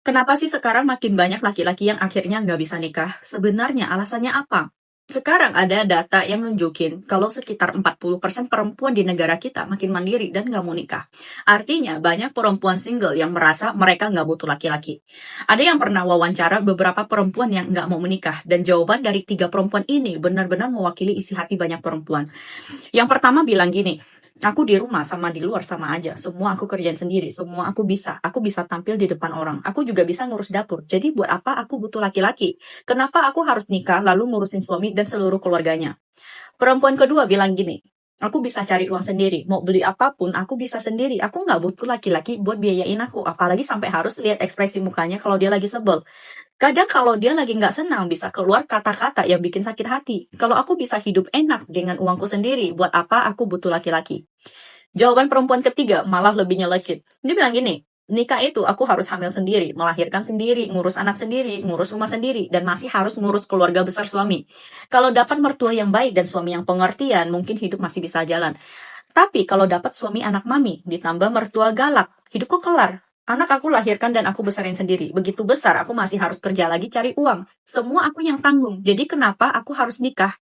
Kenapa sih sekarang makin banyak laki-laki yang akhirnya nggak bisa nikah? Sebenarnya alasannya apa? Sekarang ada data yang nunjukin kalau sekitar 40% perempuan di negara kita makin mandiri dan nggak mau nikah. Artinya banyak perempuan single yang merasa mereka nggak butuh laki-laki. Ada yang pernah wawancara beberapa perempuan yang nggak mau menikah, dan jawaban dari tiga perempuan ini benar-benar mewakili isi hati banyak perempuan. Yang pertama bilang gini, aku di rumah sama di luar sama aja. Semua aku kerjain sendiri, semua aku bisa. Aku bisa tampil di depan orang. Aku juga bisa ngurus dapur. Jadi buat apa aku butuh laki-laki? Kenapa aku harus nikah lalu ngurusin suami dan seluruh keluarganya? Perempuan kedua bilang gini, aku bisa cari uang sendiri. Mau beli apapun, aku bisa sendiri. Aku nggak butuh laki-laki buat biayain aku. Apalagi sampai harus lihat ekspresi mukanya kalau dia lagi sebel. Kadang kalau dia lagi nggak senang, bisa keluar kata-kata yang bikin sakit hati. Kalau aku bisa hidup enak dengan uangku sendiri, buat apa aku butuh laki-laki? Jawaban perempuan ketiga malah lebih nyelekit. Dia bilang gini, nikah itu aku harus hamil sendiri, melahirkan sendiri, ngurus anak sendiri, ngurus rumah sendiri, dan masih harus ngurus keluarga besar suami. Kalau dapat mertua yang baik dan suami yang pengertian, mungkin hidup masih bisa jalan. Tapi kalau dapat suami anak mami, ditambah mertua galak, hidupku kelar. Anak aku lahirkan dan aku besarin sendiri. Begitu besar, aku masih harus kerja lagi cari uang. Semua aku yang tanggung. Jadi kenapa aku harus nikah?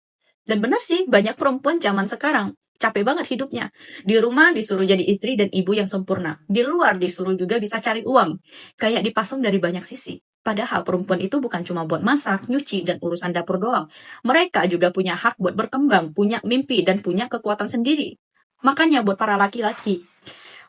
Dan benar sih, banyak perempuan zaman sekarang capek banget hidupnya. Di rumah disuruh jadi istri dan ibu yang sempurna. Di luar disuruh juga bisa cari uang. Kayak dipasung dari banyak sisi. Padahal perempuan itu bukan cuma buat masak, nyuci, dan urusan dapur doang. Mereka juga punya hak buat berkembang, punya mimpi, dan punya kekuatan sendiri. Makanya buat para laki-laki,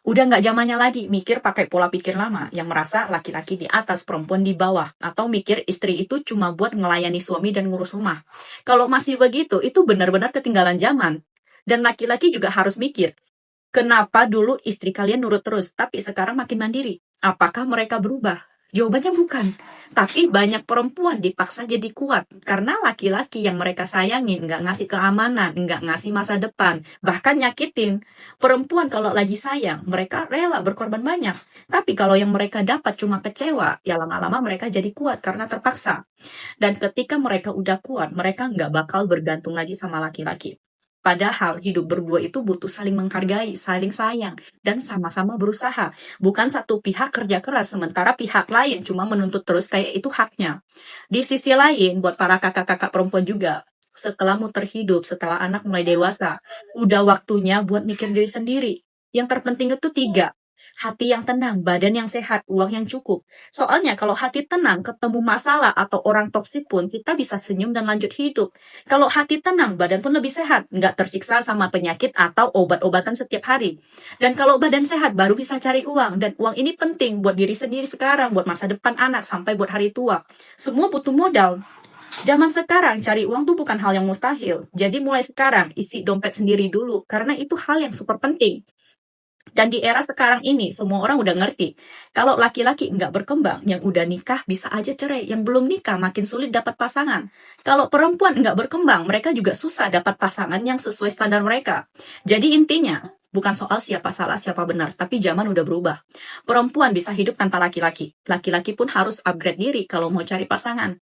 udah nggak zamannya lagi mikir pakai pola pikir lama yang merasa laki-laki di atas, perempuan di bawah, atau mikir istri itu cuma buat melayani suami dan ngurus rumah. Kalau masih begitu, itu benar-benar ketinggalan zaman. Dan laki-laki juga harus mikir, kenapa dulu istri kalian nurut terus, tapi sekarang makin mandiri? Apakah mereka berubah? Jawabannya bukan. Tapi banyak perempuan dipaksa jadi kuat karena laki-laki yang mereka sayangin nggak ngasih keamanan, nggak ngasih masa depan, bahkan nyakitin. Perempuan kalau lagi sayang, mereka rela berkorban banyak. Tapi kalau yang mereka dapat cuma kecewa, ya lama-lama mereka jadi kuat karena terpaksa. Dan ketika mereka udah kuat, mereka nggak bakal bergantung lagi sama laki-laki. Padahal hidup berdua itu butuh saling menghargai, saling sayang, dan sama-sama berusaha. Bukan satu pihak kerja keras, sementara pihak lain cuma menuntut terus kayak itu haknya. Di sisi lain, buat para kakak-kakak perempuan juga, setelah muter hidup, setelah anak mulai dewasa, udah waktunya buat mikir diri sendiri. Yang terpenting itu tiga. Hati yang tenang, badan yang sehat, uang yang cukup. Soalnya kalau hati tenang, ketemu masalah atau orang toksik pun, kita bisa senyum dan lanjut hidup. Kalau hati tenang, badan pun lebih sehat, nggak tersiksa sama penyakit atau obat-obatan setiap hari. Dan kalau badan sehat, baru bisa cari uang. Dan uang ini penting buat diri sendiri sekarang, buat masa depan anak, sampai buat hari tua. Semua butuh modal. Zaman sekarang, cari uang tuh bukan hal yang mustahil. Jadi mulai sekarang, isi dompet sendiri dulu, karena itu hal yang super penting. Dan di era sekarang ini, semua orang udah ngerti. Kalau laki-laki nggak berkembang, yang udah nikah bisa aja cerai. Yang belum nikah makin sulit dapat pasangan. Kalau perempuan nggak berkembang, mereka juga susah dapat pasangan yang sesuai standar mereka. Jadi intinya, bukan soal siapa salah, siapa benar. Tapi zaman udah berubah. Perempuan bisa hidup tanpa laki-laki. Laki-laki pun harus upgrade diri kalau mau cari pasangan.